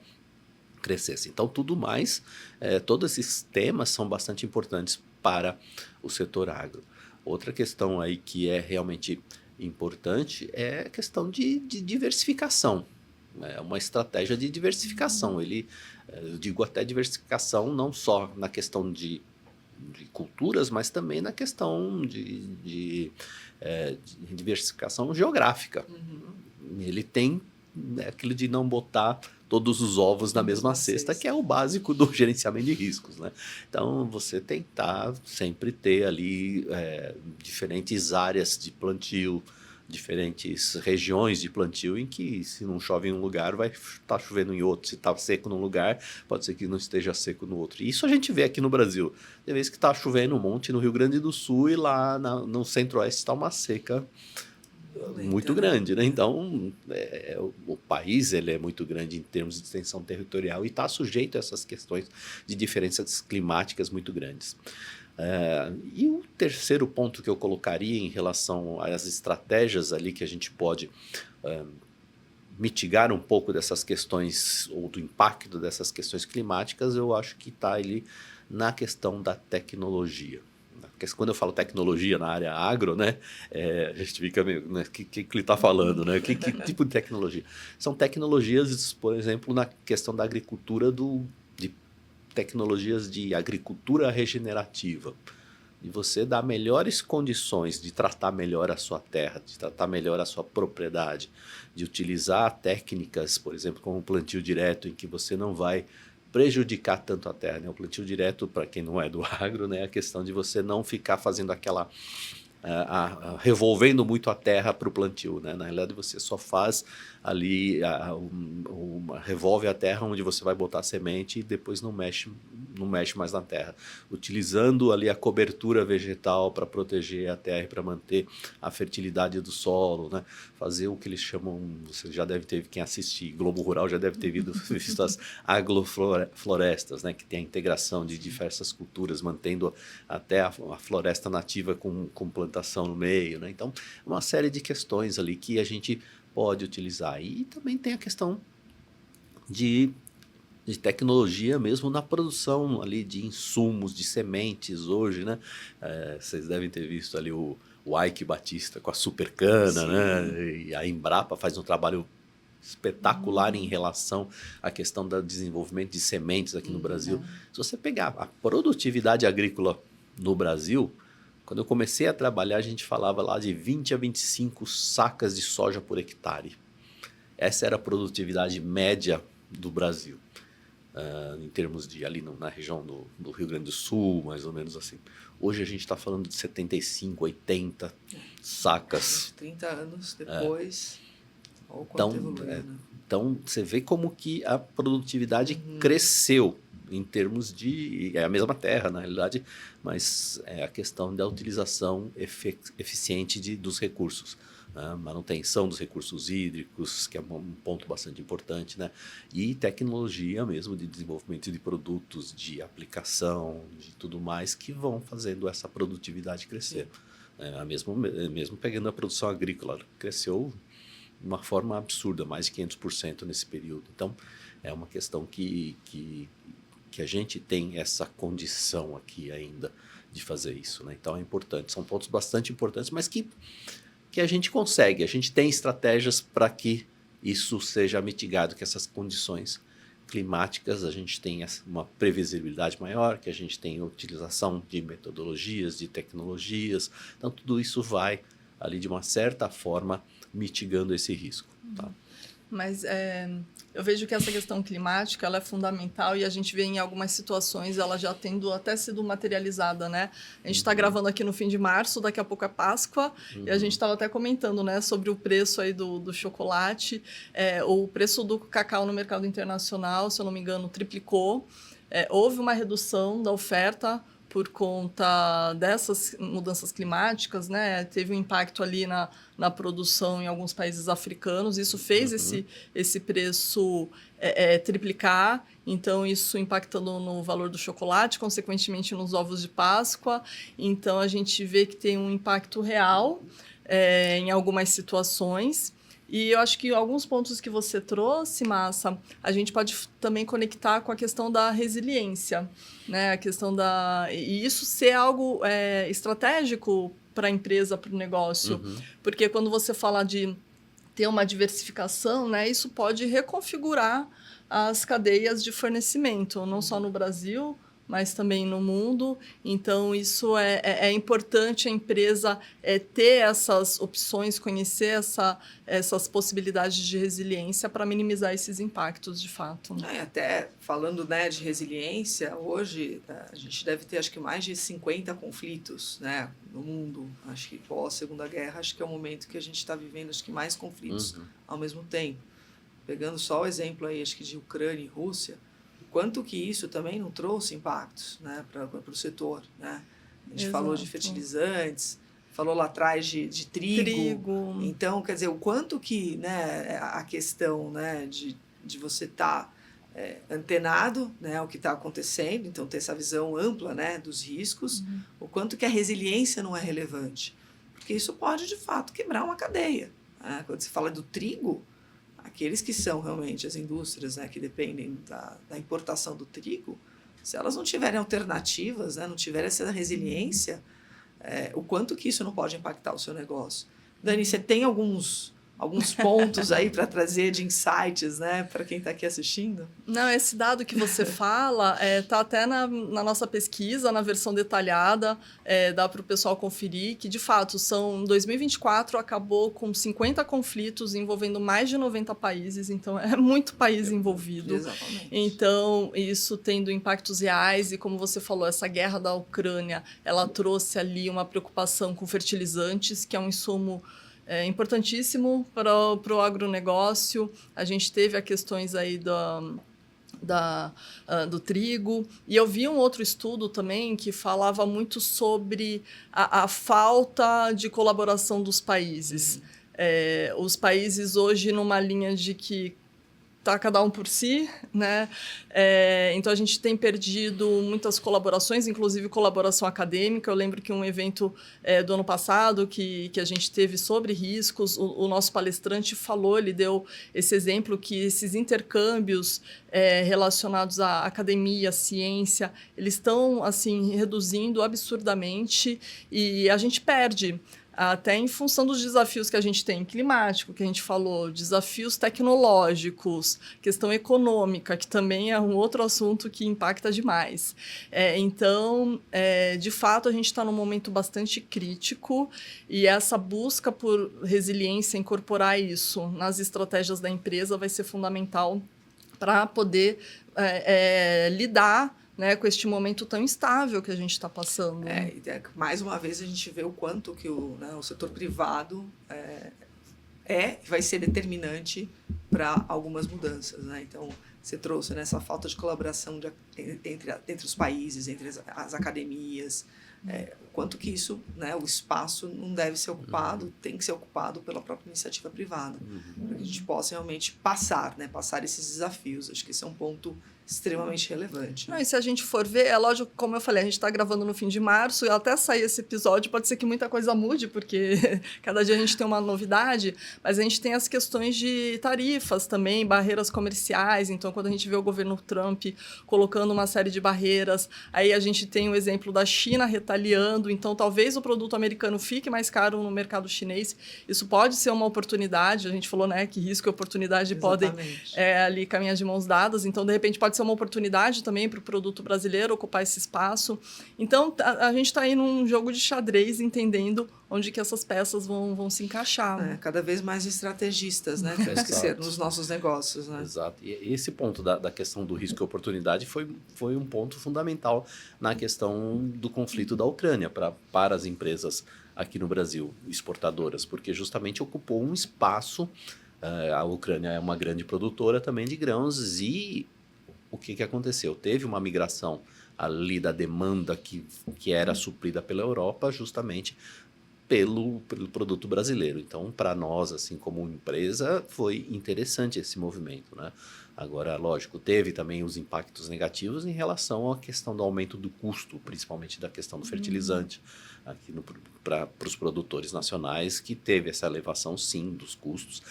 crescesse. Então, todos esses temas são bastante importantes para o setor agro. Outra questão aí que é realmente importante é a questão de diversificação. É uma estratégia de diversificação. Eu digo até diversificação não só na questão de culturas, mas também na questão de diversificação geográfica. Ele tem aquilo de não botar todos os ovos na mesma cesta, que é o básico do gerenciamento de riscos, né? Então, você tentar sempre ter ali diferentes áreas de plantio, diferentes regiões de plantio em que se não chove em um lugar vai estar chovendo em outro, se está seco num lugar pode ser que não esteja seco no outro. E isso a gente vê aqui no Brasil, tem vezes que está chovendo um monte no Rio Grande do Sul e lá no centro-oeste está uma seca muito grande, né? Então o país ele é muito grande em termos de extensão territorial e está sujeito a essas questões de diferenças climáticas muito grandes. E o terceiro ponto que eu colocaria em relação às estratégias ali que a gente pode mitigar um pouco dessas questões ou do impacto dessas questões climáticas, eu acho que está ali na questão da tecnologia. Porque quando eu falo tecnologia na área agro, né, a gente fica meio, né, que ele está falando, né? Que tipo de tecnologia? São tecnologias, por exemplo, na questão da agricultura de tecnologias de agricultura regenerativa, e você dá melhores condições de tratar melhor a sua terra, de tratar melhor a sua propriedade, de utilizar técnicas, por exemplo, como o plantio direto, em que você não vai prejudicar tanto a terra, né? O plantio direto, para quem não é do agro, né, é a questão de você não ficar fazendo aquela... revolvendo muito a terra para o plantio, né? Na realidade, você só faz ali, revolve a terra onde você vai botar a semente e depois não mexe mais na terra. Utilizando ali a cobertura vegetal para proteger a terra e para manter a fertilidade do solo, né? Fazer o que eles chamam, você já deve ter, quem assiste Globo Rural já deve ter visto as agroflorestas, né? Que tem a integração de diversas culturas, mantendo até a floresta nativa com plantação no meio, né? Então, uma série de questões ali que a gente pode utilizar. E também tem a questão de tecnologia mesmo na produção ali de insumos, de sementes hoje, né? Vocês devem ter visto ali o Ike Batista com a Supercana, né? E a Embrapa faz um trabalho espetacular em relação à questão do desenvolvimento de sementes aqui no Brasil. Se você pegar a produtividade agrícola no Brasil, quando eu comecei a trabalhar, a gente falava lá de 20 a 25 sacas de soja por hectare. Essa era a produtividade média do Brasil, em termos de ali na região do Rio Grande do Sul, mais ou menos assim. Hoje a gente está falando de 75, 80 sacas. 30 anos depois, olha o Então, quanto evoluiu, né? Então, você vê como que a produtividade cresceu em termos de... É a mesma terra, na realidade, mas é a questão da utilização eficiente dos recursos. Né? Manutenção dos recursos hídricos, que é um ponto bastante importante, né? E tecnologia mesmo de desenvolvimento de produtos, de aplicação, de tudo mais, que vão fazendo essa produtividade crescer. Mesmo pegando a produção agrícola, cresceu de uma forma absurda, mais de 500% nesse período. Então, é uma questão que a gente tem essa condição aqui ainda de fazer isso, né? Então, é importante. São pontos bastante importantes, mas que a gente consegue. A gente tem estratégias para que isso seja mitigado, que essas condições climáticas, a gente tenha uma previsibilidade maior, que a gente tenha utilização de metodologias, de tecnologias. Então, tudo isso vai, ali, de uma certa forma, mitigando esse risco. Tá? Mas eu vejo que essa questão climática ela é fundamental e a gente vê em algumas situações ela já tendo até sido materializada, né? A gente está gravando aqui no fim de março, daqui a pouco é Páscoa, e a gente estava até comentando, né, sobre o preço aí do chocolate, o preço do cacau no mercado internacional, se eu não me engano, triplicou. Houve uma redução da oferta por conta dessas mudanças climáticas, né? Teve um impacto ali na produção em alguns países africanos. Isso fez esse preço triplicar. Então, isso impactando no valor do chocolate, consequentemente nos ovos de Páscoa. Então, a gente vê que tem um impacto real em algumas situações. E eu acho que alguns pontos que você trouxe, Massa, a gente pode também conectar com a questão da resiliência, né? A questão e isso ser algo estratégico para a empresa, para o negócio. Porque quando você fala de ter uma diversificação, né, isso pode reconfigurar as cadeias de fornecimento, não só no Brasil, mas também no mundo. Então, isso é importante a empresa ter essas opções, conhecer essas possibilidades de resiliência para minimizar esses impactos, de fato. Até falando, né, de resiliência, hoje a gente deve ter, acho que, mais de 50 conflitos, né, no mundo. Acho que pós-Segunda Guerra, acho que é o momento que a gente está vivendo, acho que mais conflitos ao mesmo tempo. Pegando só o exemplo aí, acho que de Ucrânia e Rússia, quanto que isso também não trouxe impactos, né, para o setor, né? A gente falou de fertilizantes, falou lá atrás de trigo. Então, quer dizer, o quanto que, né, a questão, né, de você estar antenado, né, ao que está acontecendo, então ter essa visão ampla, né, dos riscos, o quanto que a resiliência não é relevante. Porque isso pode, de fato, quebrar uma cadeia. Né? Quando se fala do trigo, aqueles que são realmente as indústrias, né, que dependem da importação do trigo, se elas não tiverem alternativas, né, não tiverem essa resiliência, o quanto que isso não pode impactar o seu negócio. Dani, você tem alguns alguns pontos aí para trazer de insights, né, para quem está aqui assistindo? Não, esse dado que você fala está até na nossa pesquisa, na versão detalhada, dá para o pessoal conferir, que de fato 2024 acabou com 50 conflitos envolvendo mais de 90 países, então é muito país envolvido. Exatamente. Então, isso tendo impactos reais e, como você falou, essa guerra da Ucrânia, ela trouxe ali uma preocupação com fertilizantes, que é um insumo importantíssimo para o agronegócio. A gente teve as questões aí do trigo. E eu vi um outro estudo também que falava muito sobre a falta de colaboração dos países. Os países hoje numa linha de que está cada um por si, né? Então, a gente tem perdido muitas colaborações, inclusive colaboração acadêmica. Eu lembro que um evento do ano passado que a gente teve sobre riscos, o nosso palestrante falou, ele deu esse exemplo que esses intercâmbios relacionados à academia, à ciência, eles estão assim, reduzindo absurdamente e a gente perde. Até em função dos desafios que a gente tem climático, que a gente falou, desafios tecnológicos, questão econômica, que também é um outro assunto que impacta demais. Então, de fato, a gente está num momento bastante crítico e essa busca por resiliência, incorporar isso nas estratégias da empresa vai ser fundamental para poder lidar, né, com este momento tão instável que a gente está passando. Mais uma vez a gente vê o quanto que o setor privado vai ser determinante para algumas mudanças, né? Então, você trouxe essa falta de colaboração entre os países, entre as academias, o quanto que isso, né, o espaço não deve ser ocupado, tem que ser ocupado pela própria iniciativa privada, para que a gente possa realmente passar esses desafios. Acho que esse é um ponto extremamente relevante. Não, e se a gente for ver, é lógico, como eu falei, a gente está gravando no fim de março, e até sair esse episódio, pode ser que muita coisa mude, porque cada dia a gente tem uma novidade, mas a gente tem as questões de tarifas também, barreiras comerciais. Então, quando a gente vê o governo Trump colocando uma série de barreiras, aí a gente tem o exemplo da China retaliando, então talvez o produto americano fique mais caro no mercado chinês. Isso pode ser uma oportunidade, a gente falou, né, que risco e oportunidade podem ali caminhar de mãos dadas, então de repente pode ser uma oportunidade também para o produto brasileiro ocupar esse espaço. Então, a gente está aí num jogo de xadrez, entendendo onde que essas peças vão se encaixar. Cada vez mais estrategistas, né? Temos que ser nos nossos negócios, né? Exato. E esse ponto da questão do risco e oportunidade foi um ponto fundamental na questão do conflito da Ucrânia para as empresas aqui no Brasil, exportadoras, porque justamente ocupou um espaço. A Ucrânia é uma grande produtora também de grãos e o que aconteceu? Teve uma migração ali da demanda que era suprida pela Europa justamente pelo produto brasileiro. Então, para nós, assim como empresa, foi interessante esse movimento, né? Agora, lógico, teve também os impactos negativos em relação à questão do aumento do custo, principalmente da questão do fertilizante, aqui para os produtores nacionais, que teve essa elevação, sim, dos custos.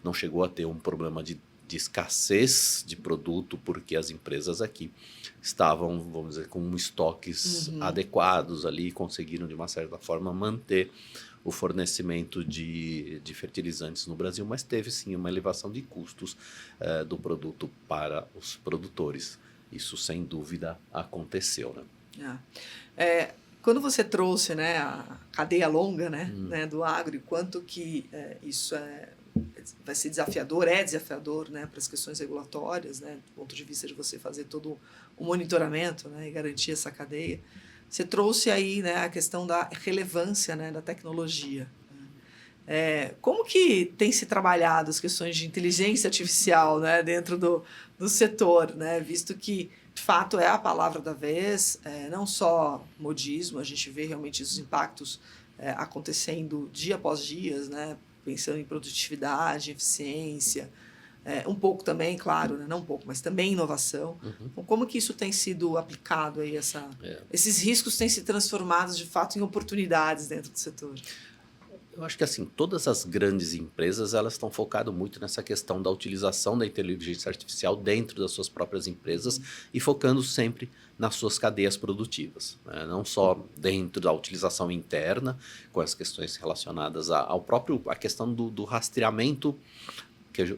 Não chegou a ter um problema de escassez de produto, porque as empresas aqui estavam, vamos dizer, com estoques adequados ali, conseguiram de uma certa forma manter o fornecimento de fertilizantes no Brasil, mas teve sim uma elevação de custos do produto para os produtores. Isso sem dúvida aconteceu, né? Quando você trouxe, né, a cadeia longa, né, do agro, e quanto que isso vai ser desafiador, né, para as questões regulatórias, né, do ponto de vista de você fazer todo o monitoramento, né, e garantir essa cadeia. Você trouxe aí, né, a questão da relevância, né, da tecnologia. Como que tem se trabalhado as questões de inteligência artificial, né, dentro do setor, né, visto que, de fato, é a palavra da vez, não só modismo, a gente vê realmente os impactos acontecendo dia após dia, né, pensando em produtividade, eficiência, um pouco também, claro, né? Não um pouco, mas também inovação. Então, como que isso tem sido aplicado aí, esses riscos têm se transformado de fato em oportunidades dentro do setor? Eu acho que assim, todas as grandes empresas, elas estão focadas muito nessa questão da utilização da inteligência artificial dentro das suas próprias empresas e focando sempre nas suas cadeias produtivas, né? Não só dentro da utilização interna, com as questões relacionadas ao próprio, a questão do rastreamento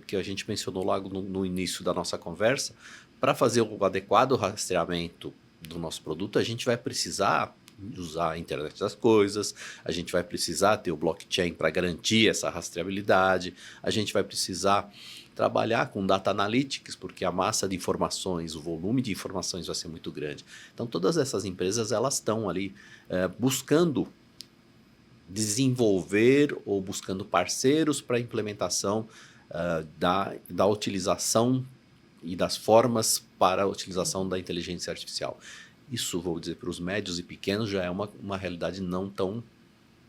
que a gente mencionou logo no início da nossa conversa. Para fazer o adequado rastreamento do nosso produto, a gente vai precisar usar a internet das coisas, a gente vai precisar ter o blockchain para garantir essa rastreabilidade, a gente vai precisar trabalhar com data analytics, porque a massa de informações, o volume de informações vai ser muito grande. Então, todas essas empresas, elas estão ali buscando desenvolver ou buscando parceiros para a implementação da utilização e das formas para a utilização da inteligência artificial. Isso, vou dizer, para os médios e pequenos já é uma realidade não tão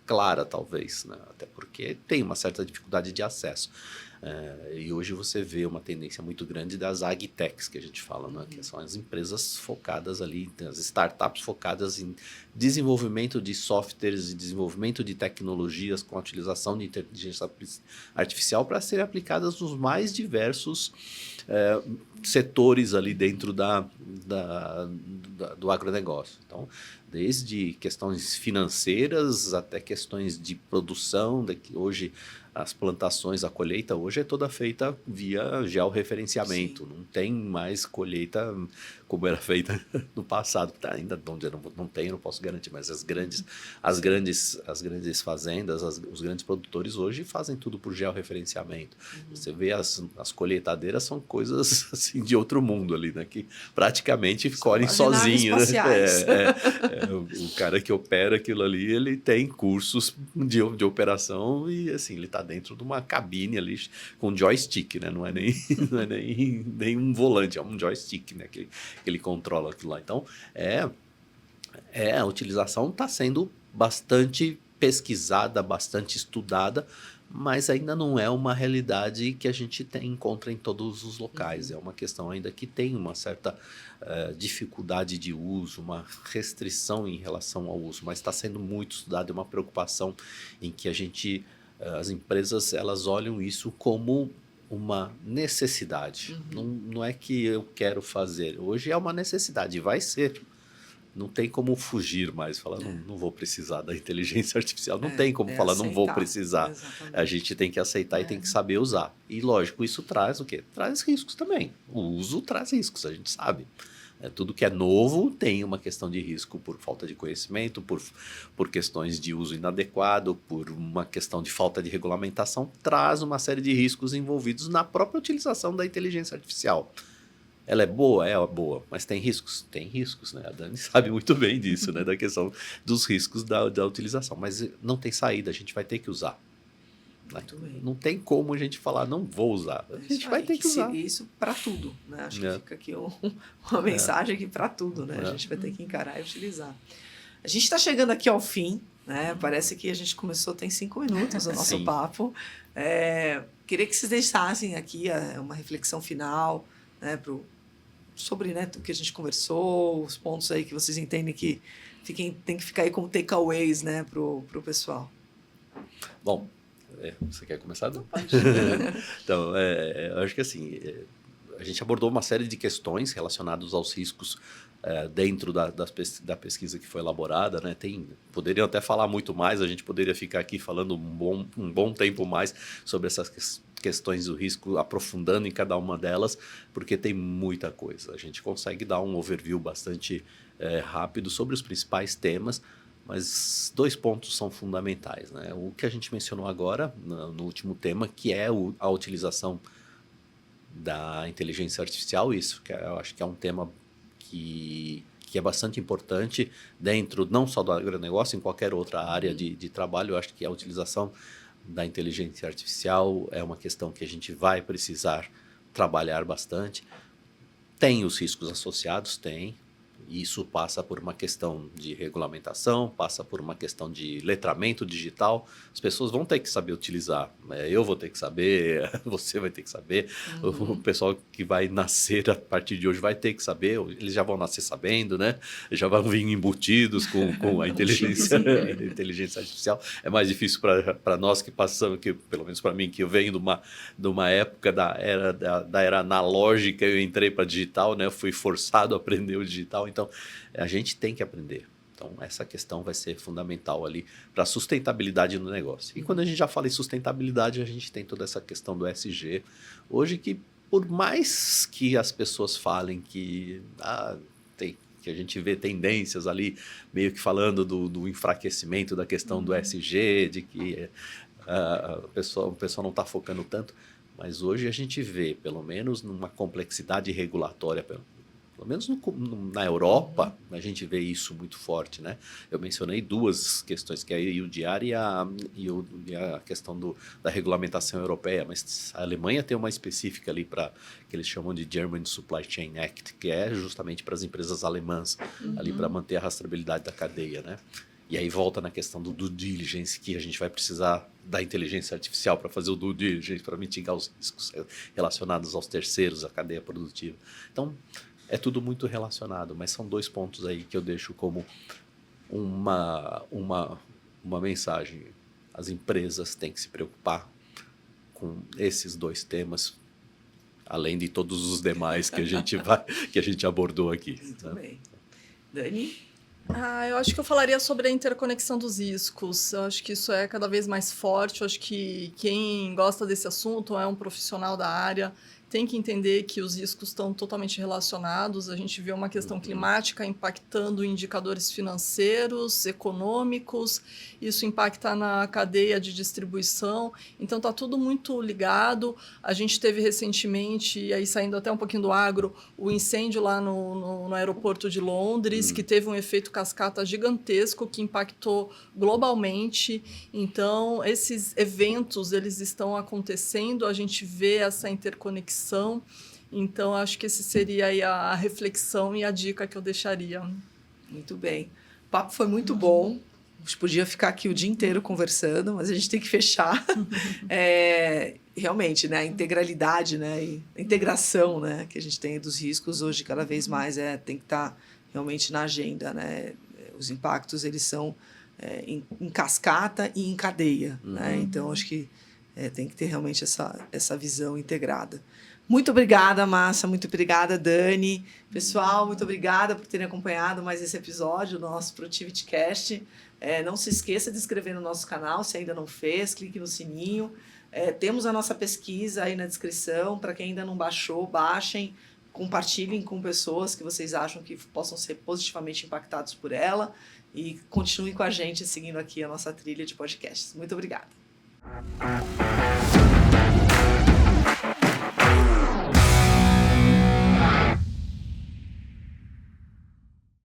clara, talvez, né? Até porque tem uma certa dificuldade de acesso. E hoje você vê uma tendência muito grande das agtechs, que a gente fala, né? Que são as empresas focadas ali, as startups focadas em desenvolvimento de softwares e desenvolvimento de tecnologias com a utilização de inteligência artificial para serem aplicadas nos mais diversos setores ali dentro do agronegócio. Então, desde questões financeiras até questões de produção, que hoje as plantações, a colheita hoje é toda feita via georreferenciamento. Sim. Não tem mais colheita como era feita no passado. Ainda não tem, não posso garantir, mas as grandes fazendas, os grandes produtores hoje fazem tudo por georreferenciamento. Você vê as colheitadeiras, são coisas assim de outro mundo ali, né? Que praticamente colhem sozinhas. Né? O cara que opera aquilo ali, ele tem cursos de operação e assim, ele está dentro de uma cabine ali com joystick, né? Não é nem um volante, é um joystick, né? Que ele controla aquilo lá. Então, a utilização está sendo bastante pesquisada, bastante estudada, mas ainda não é uma realidade que a gente encontra em todos os locais. É uma questão ainda que tem uma certa dificuldade de uso, uma restrição em relação ao uso, mas está sendo muito estudado, é uma preocupação em que as empresas, elas olham isso como uma necessidade. Não é que eu quero fazer. Hoje é uma necessidade, vai ser. Não tem como fugir mais, falar, não vou precisar da inteligência artificial. Não tem como falar, aceitar. Não vou precisar. Exatamente. A gente tem que aceitar e tem que saber usar. E, lógico, isso traz o quê? Traz riscos também. O uso traz riscos, a gente sabe. Tudo que é novo tem uma questão de risco por falta de conhecimento, por questões de uso inadequado, por uma questão de falta de regulamentação, traz uma série de riscos envolvidos na própria utilização da inteligência artificial. Ela é boa? É boa, mas tem riscos? Tem riscos, né? A Dani sabe muito bem disso, né? Da questão dos riscos da utilização, mas não tem saída, a gente vai ter que usar. Não tem como a gente falar, não vou usar. A gente vai ter que usar. Isso para tudo, né? Acho que fica aqui uma mensagem aqui para tudo, né? A gente vai ter que encarar e utilizar. A gente está chegando aqui ao fim, né? Parece que a gente começou tem 5 minutos o nosso papo. Queria que vocês deixassem aqui uma reflexão final, né? Sobre, né, o que a gente conversou, os pontos aí que vocês entendem que tem que ficar aí como takeaways, né, pro pessoal. Bom, você quer começar? Não, pode. Então, eu acho que assim, a gente abordou uma série de questões relacionadas aos riscos dentro da pesquisa que foi elaborada, né? Poderiam até falar muito mais, a gente poderia ficar aqui falando um bom tempo mais sobre essas questões do risco, aprofundando em cada uma delas, porque tem muita coisa. A gente consegue dar um overview bastante rápido sobre os principais temas, mas 2 pontos são fundamentais, né? O que a gente mencionou agora, no último tema, que é a utilização da inteligência artificial, isso que eu acho que é um tema que é bastante importante dentro, não só do agronegócio, em qualquer outra área de trabalho. Eu acho que a utilização da inteligência artificial é uma questão que a gente vai precisar trabalhar bastante. Tem os riscos associados, tem. E isso passa por uma questão de regulamentação, passa por uma questão de letramento digital. As pessoas vão ter que saber utilizar. Eu vou ter que saber, você vai ter que saber, o pessoal que vai nascer a partir de hoje vai ter que saber. Eles já vão nascer sabendo, né? Já vão vir embutidos com a inteligência artificial. É mais difícil para nós que passamos, que, pelo menos para mim, que eu venho de uma época da era analógica, eu entrei para digital, né? Eu fui forçado a aprender o digital, então a gente tem que aprender. Então essa questão vai ser fundamental ali para a sustentabilidade do negócio. E quando a gente já fala em sustentabilidade, a gente tem toda essa questão do ESG. Hoje que, por mais que as pessoas falem que que a gente vê tendências ali, meio que falando do enfraquecimento da questão do ESG, de que o pessoal não está focando tanto, mas hoje a gente vê, pelo menos numa complexidade regulatória, pelo menos na Europa, a gente vê isso muito forte, né? Eu mencionei duas questões, que é a EUDR e a questão da regulamentação europeia, mas a Alemanha tem uma específica ali que eles chamam de German Supply Chain Act, que é justamente para as empresas alemãs, ali para manter a rastreabilidade da cadeia, né? E aí volta na questão do due diligence, que a gente vai precisar da inteligência artificial para fazer o due diligence, para mitigar os riscos relacionados aos terceiros, à cadeia produtiva. Então, é tudo muito relacionado, mas são dois pontos aí que eu deixo como uma mensagem. As empresas têm que se preocupar com esses dois temas, além de todos os demais que a gente abordou aqui. Muito bem. Dani? Eu acho que eu falaria sobre a interconexão dos riscos. Eu acho que isso é cada vez mais forte. Eu acho que quem gosta desse assunto é um profissional da área, tem que entender que os riscos estão totalmente relacionados. A gente vê uma questão climática impactando indicadores financeiros, econômicos, isso impacta na cadeia de distribuição. Então, está tudo muito ligado. A gente teve recentemente, e aí saindo até um pouquinho do agro, o incêndio lá no aeroporto de Londres, que teve um efeito cascata gigantesco que impactou globalmente. Então, esses eventos, eles estão acontecendo, a gente vê essa interconexão. Então, acho que esse seria aí a reflexão e a dica que eu deixaria. Muito bem. O papo foi muito bom. A gente podia ficar aqui o dia inteiro conversando, mas a gente tem que fechar. Realmente, né, a integralidade, né, e a integração, né, que a gente tem dos riscos hoje cada vez mais tem que estar realmente na agenda, né? Os impactos, eles são em cascata e em cadeia, né? Então, acho que tem que ter realmente essa visão integrada. Muito obrigada, Massa. Muito obrigada, Dani. Pessoal, muito obrigada por terem acompanhado mais esse episódio do nosso Protivity Cast. Não se esqueça de se inscrever no nosso canal, se ainda não fez, clique no sininho. Temos a nossa pesquisa aí na descrição. Para quem ainda não baixou, baixem, compartilhem com pessoas que vocês acham que possam ser positivamente impactados por ela e continuem com a gente seguindo aqui a nossa trilha de podcasts. Muito obrigada.